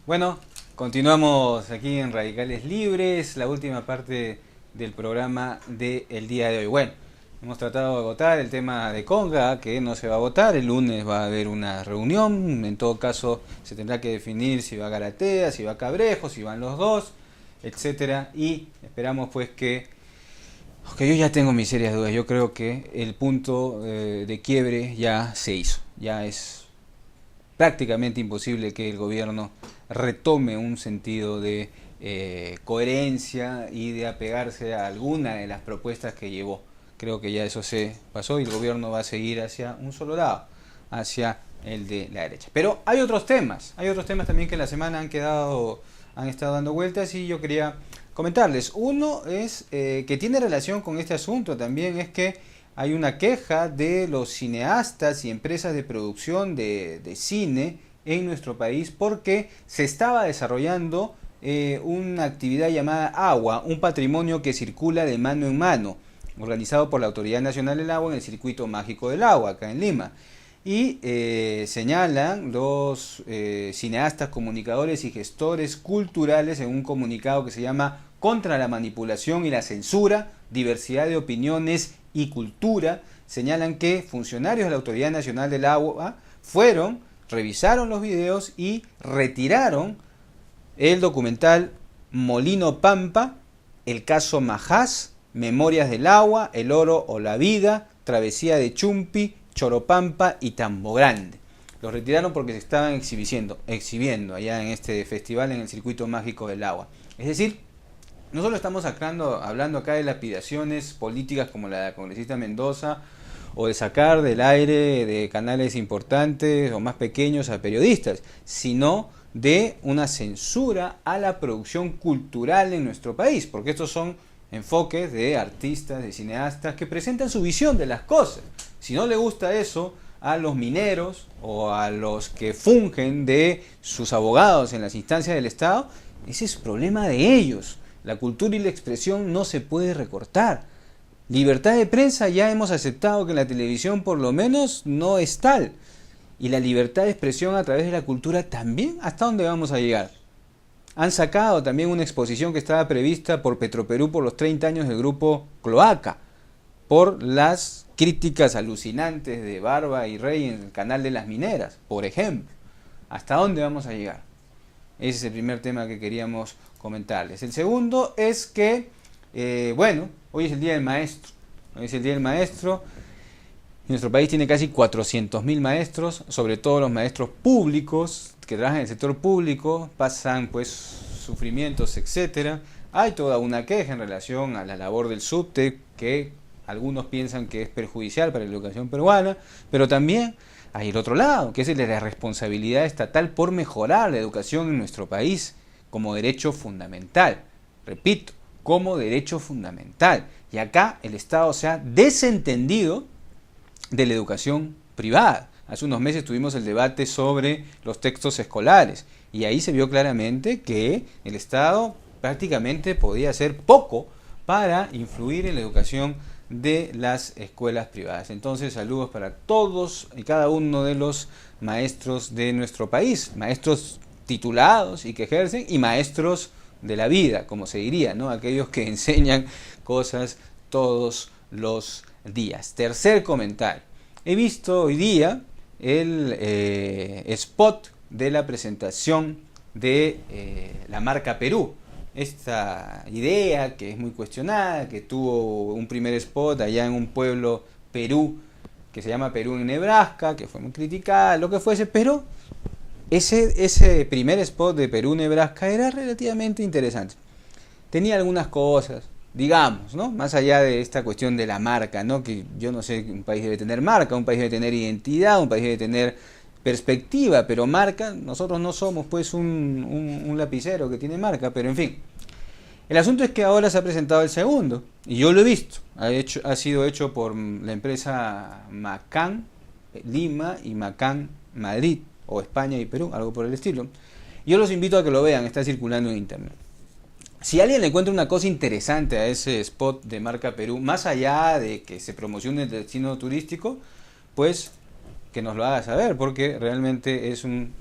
Bueno, continuamos aquí en Radicales Libres, la última parte del programa del día de hoy. Bueno, hemos tratado de votar el tema de Conga, que no se va a votar. El lunes va a haber una reunión. En todo caso, se tendrá que definir si va a Garatea, si va a Cabrejo, si van los dos, etcétera. Y esperamos pues que yo ya tengo mis serias dudas. Yo creo que el punto de quiebre ya se hizo. Ya es prácticamente imposible que el gobierno retome un sentido de coherencia y de apegarse a alguna de las propuestas que llevó. Creo que ya eso se pasó y el gobierno va a seguir hacia un solo lado, hacia el de la derecha. Pero hay otros temas también que en la semana han estado dando vueltas y yo quería comentarles. Uno es que tiene relación con este asunto también, es que hay una queja de los cineastas y empresas de producción de cine en nuestro país porque se estaba desarrollando una actividad llamada Agua, un patrimonio que circula de mano en mano, organizado por la Autoridad Nacional del Agua en el Circuito Mágico del Agua, acá en Lima. Y señalan los cineastas, comunicadores y gestores culturales en un comunicado que se llama Contra la manipulación y la censura, diversidad de opiniones y cultura, señalan que funcionarios de la Autoridad Nacional del Agua revisaron los videos y retiraron el documental Molino Pampa, el caso Majás, Memorias del Agua, El Oro o la Vida, Travesía de Chumpi, Choropampa y Tambo Grande. Los retiraron porque se estaban exhibiendo allá en este festival en el Circuito Mágico del Agua. Es decir, no solo estamos hablando acá de lapidaciones políticas como la de la congresista Mendoza, o de sacar del aire de canales importantes o más pequeños a periodistas, sino de una censura a la producción cultural en nuestro país, porque estos son enfoques de artistas, de cineastas que presentan su visión de las cosas. Si no le gusta eso a los mineros o a los que fungen de sus abogados en las instancias del Estado, ese es problema de ellos. La cultura y la expresión no se puede recortar. Libertad de prensa ya hemos aceptado que en la televisión por lo menos no es tal. Y la libertad de expresión a través de la cultura también, ¿hasta dónde vamos a llegar? Han sacado también una exposición que estaba prevista por Petroperú por los 30 años del grupo Cloaca, por las críticas alucinantes de Barba y Rey en el canal de las mineras, por ejemplo. ¿Hasta dónde vamos a llegar? Ese es el primer tema que queríamos comentarles. El segundo es que, hoy es el Día del Maestro. Hoy es el Día del Maestro. Nuestro país tiene casi 400.000 maestros, sobre todo los maestros públicos que trabajan en el sector público, pasan pues sufrimientos, etcétera. Hay toda una queja en relación a la labor del subte, que algunos piensan que es perjudicial para la educación peruana, pero también hay el otro lado, que es el de la responsabilidad estatal por mejorar la educación en nuestro país como derecho fundamental. Repito, como derecho fundamental. Y acá el Estado se ha desentendido de la educación privada. Hace unos meses tuvimos el debate sobre los textos escolares y ahí se vio claramente que el Estado prácticamente podía hacer poco para influir en la educación de las escuelas privadas. Entonces, saludos para todos y cada uno de los maestros de nuestro país, maestros titulados y que ejercen, y maestros de la vida, como se diría, ¿no? Aquellos que enseñan cosas todos los días. Tercer comentario. He visto hoy día el spot de la presentación de la marca Perú. Esta idea que es muy cuestionada, que tuvo un primer spot allá en un pueblo Perú, que se llama Perú en Nebraska, que fue muy criticada, lo que fuese, pero ese primer spot de Perú Nebraska era relativamente interesante. Tenía algunas cosas, digamos, ¿no? Más allá de esta cuestión de la marca, ¿no? Que yo no sé, un país debe tener marca, un país debe tener identidad, un país debe tener perspectiva, pero marca, nosotros no somos pues un lapicero que tiene marca, pero en fin. El asunto es que ahora se ha presentado el segundo, y yo lo he visto, ha sido hecho por la empresa Macan Lima y Macan Madrid, o España y Perú, algo por el estilo. Yo los invito a que lo vean, está circulando en internet. Si alguien le encuentra una cosa interesante a ese spot de marca Perú, más allá de que se promocione el destino turístico, pues que nos lo haga saber, porque realmente es un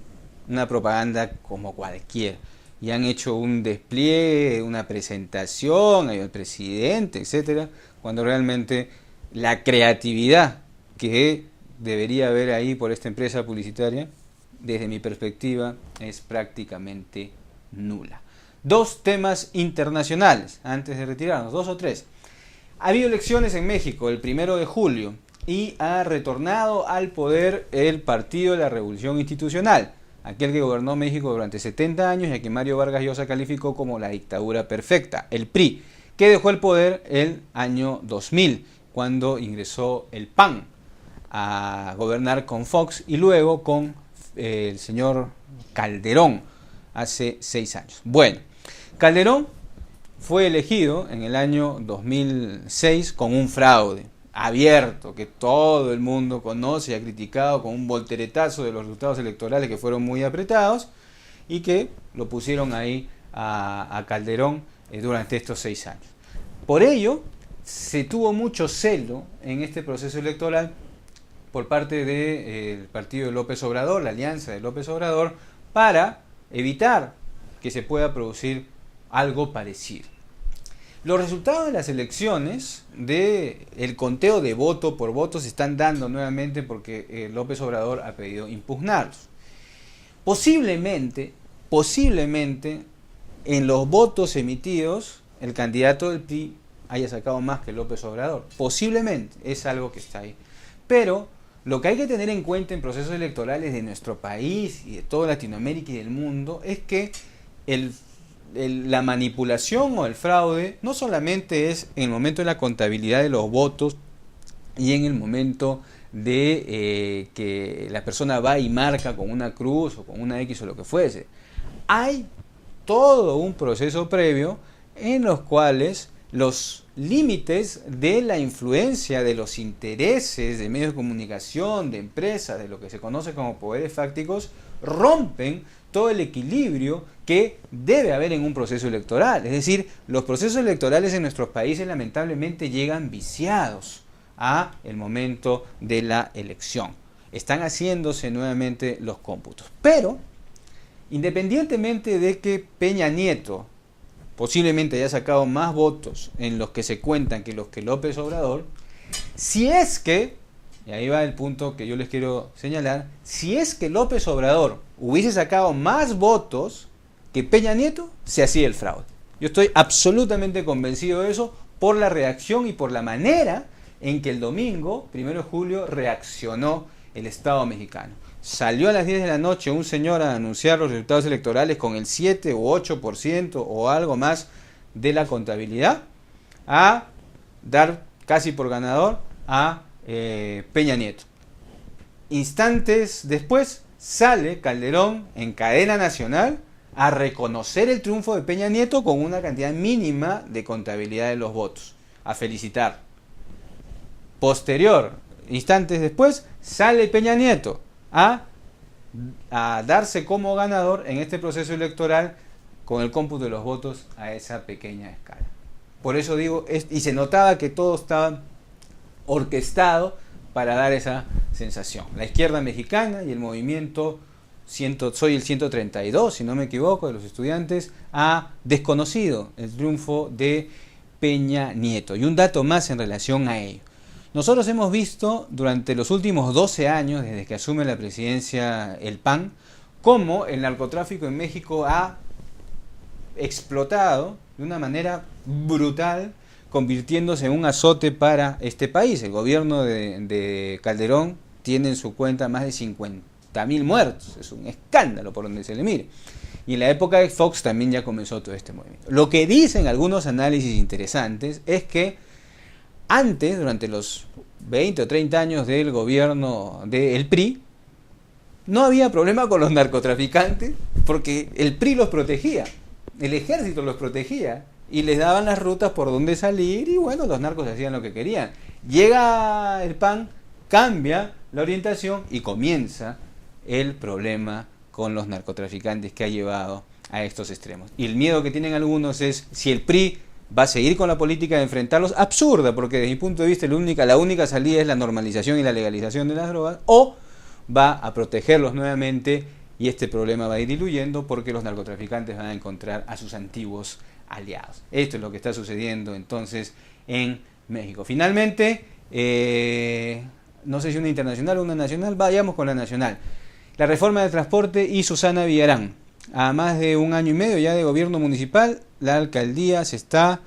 una propaganda como cualquier. Y han hecho un despliegue, una presentación, hay el presidente, etcétera, cuando realmente la creatividad que debería haber ahí por esta empresa publicitaria, desde mi perspectiva, es prácticamente nula. Dos temas internacionales, antes de retirarnos, dos o tres. Ha habido elecciones en México el 1 de julio y ha retornado al poder el Partido de la Revolución Institucional, aquel que gobernó México durante 70 años y a que Mario Vargas Llosa calificó como la dictadura perfecta, el PRI, que dejó el poder el año 2000, cuando ingresó el PAN a gobernar con Fox y luego con el señor Calderón hace 6 años. Bueno, Calderón fue elegido en el año 2006 con un fraude abierto que todo el mundo conoce y ha criticado, con un volteretazo de los resultados electorales que fueron muy apretados y que lo pusieron ahí a Calderón durante estos 6 años. Por ello, se tuvo mucho celo en este proceso electoral por parte del partido de López Obrador, la alianza de López Obrador, para evitar que se pueda producir algo parecido. Los resultados de las elecciones, del conteo de voto por voto, se están dando nuevamente porque López Obrador ha pedido impugnarlos. Posiblemente, en los votos emitidos, el candidato del PRI haya sacado más que López Obrador. Posiblemente, es algo que está ahí. Pero lo que hay que tener en cuenta en procesos electorales de nuestro país y de toda Latinoamérica y del mundo es que la manipulación o el fraude no solamente es en el momento de la contabilidad de los votos y en el momento de que la persona va y marca con una cruz o con una X o lo que fuese. Hay todo un proceso previo en los cuales los límites de la influencia de los intereses de medios de comunicación, de empresas, de lo que se conoce como poderes fácticos, rompen todo el equilibrio que debe haber en un proceso electoral. Es decir, los procesos electorales en nuestros países lamentablemente llegan viciados a el momento de la elección. Están haciéndose nuevamente los cómputos. Pero, independientemente de que Peña Nieto posiblemente haya sacado más votos en los que se cuentan que los que López Obrador, si es que, y ahí va el punto que yo les quiero señalar, si es que López Obrador hubiese sacado más votos que Peña Nieto, se hacía el fraude. Yo estoy absolutamente convencido de eso por la reacción y por la manera en que el domingo, 1 de julio, reaccionó el Estado mexicano. Salió a las 10 de la noche un señor a anunciar los resultados electorales con el 7 o 8% o algo más de la contabilidad, a dar casi por ganador a Peña Nieto. Instantes después sale Calderón en cadena nacional a reconocer el triunfo de Peña Nieto con una cantidad mínima de contabilidad de los votos, a felicitar. Posterior, instantes después, sale Peña Nieto a darse como ganador en este proceso electoral con el cómputo de los votos a esa pequeña escala. Por eso digo, y se notaba que todo estaba orquestado para dar esa sensación. La izquierda mexicana y el movimiento Soy el 132, si no me equivoco, de los estudiantes, ha desconocido el triunfo de Peña Nieto. Y un dato más en relación a ello. Nosotros hemos visto durante los últimos 12 años, desde que asume la presidencia el PAN, cómo el narcotráfico en México ha explotado de una manera brutal, convirtiéndose en un azote para este país. El gobierno de Calderón tiene en su cuenta más de 50.000 muertos. Es un escándalo por donde se le mire. Y en la época de Fox también ya comenzó todo este movimiento. Lo que dicen algunos análisis interesantes es que antes, durante los 20 o 30 años del gobierno del PRI, no había problema con los narcotraficantes porque el PRI los protegía, el ejército los protegía y les daban las rutas por donde salir y bueno, los narcos hacían lo que querían. Llega el PAN, cambia la orientación y comienza el problema con los narcotraficantes que ha llevado a estos extremos. Y el miedo que tienen algunos es si el PRI va a seguir con la política de enfrentarlos, absurda, porque desde mi punto de vista la única salida es la normalización y la legalización de las drogas, o va a protegerlos nuevamente y este problema va a ir diluyendo porque los narcotraficantes van a encontrar a sus antiguos aliados. Esto es lo que está sucediendo entonces en México. Finalmente, no sé si una internacional o una nacional, vayamos con la nacional. La reforma del transporte y Susana Villarán. A más de 1 año y medio ya de gobierno municipal, la alcaldía se está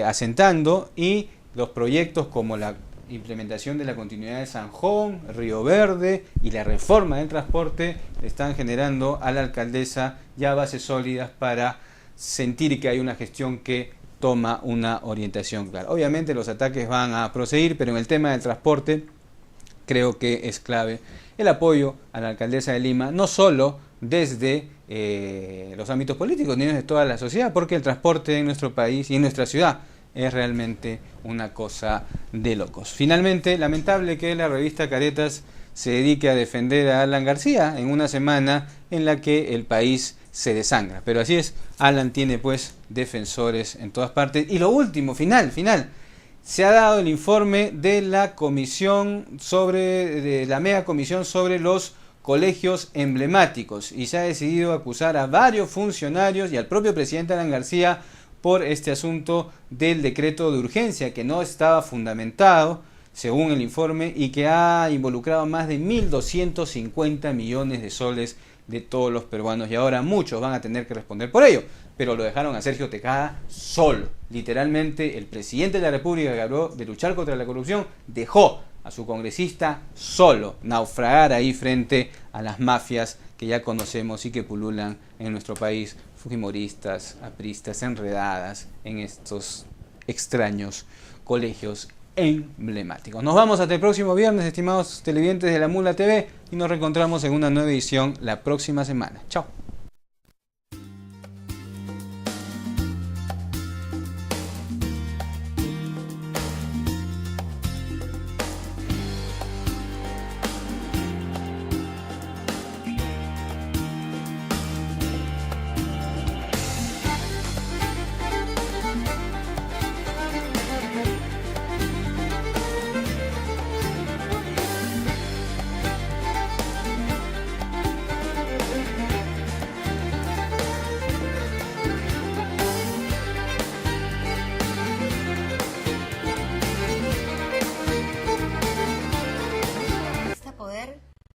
asentando y los proyectos como la implementación de la continuidad de Sanjón, Río Verde y la reforma del transporte están generando a la alcaldesa ya bases sólidas para sentir que hay una gestión que toma una orientación clara. Obviamente los ataques van a proseguir, pero en el tema del transporte creo que es clave el apoyo a la alcaldesa de Lima, no solo desde los ámbitos políticos, ni desde toda la sociedad, porque el transporte en nuestro país y en nuestra ciudad es realmente una cosa de locos. Finalmente, lamentable que la revista Caretas se dedique a defender a Alan García en una semana en la que el país se desangra. Pero así es, Alan tiene pues defensores en todas partes. Y lo último, final, se ha dado el informe de la comisión de la mega comisión sobre los colegios emblemáticos y se ha decidido acusar a varios funcionarios y al propio presidente Alan García por este asunto del decreto de urgencia que no estaba fundamentado, según el informe, y que ha involucrado más de 1.250 millones de soles de todos los peruanos. Y ahora muchos van a tener que responder por ello, pero lo dejaron a Sergio Tejada solo. Literalmente, el presidente de la República, que habló de luchar contra la corrupción, dejó a su congresista solo, naufragar ahí frente a las mafias que ya conocemos y que pululan en nuestro país, fujimoristas, apristas, enredadas en estos extraños colegios emblemáticos. Nos vamos hasta el próximo viernes, estimados televidentes de La Mula TV, y nos reencontramos en una nueva edición la próxima semana. Chao.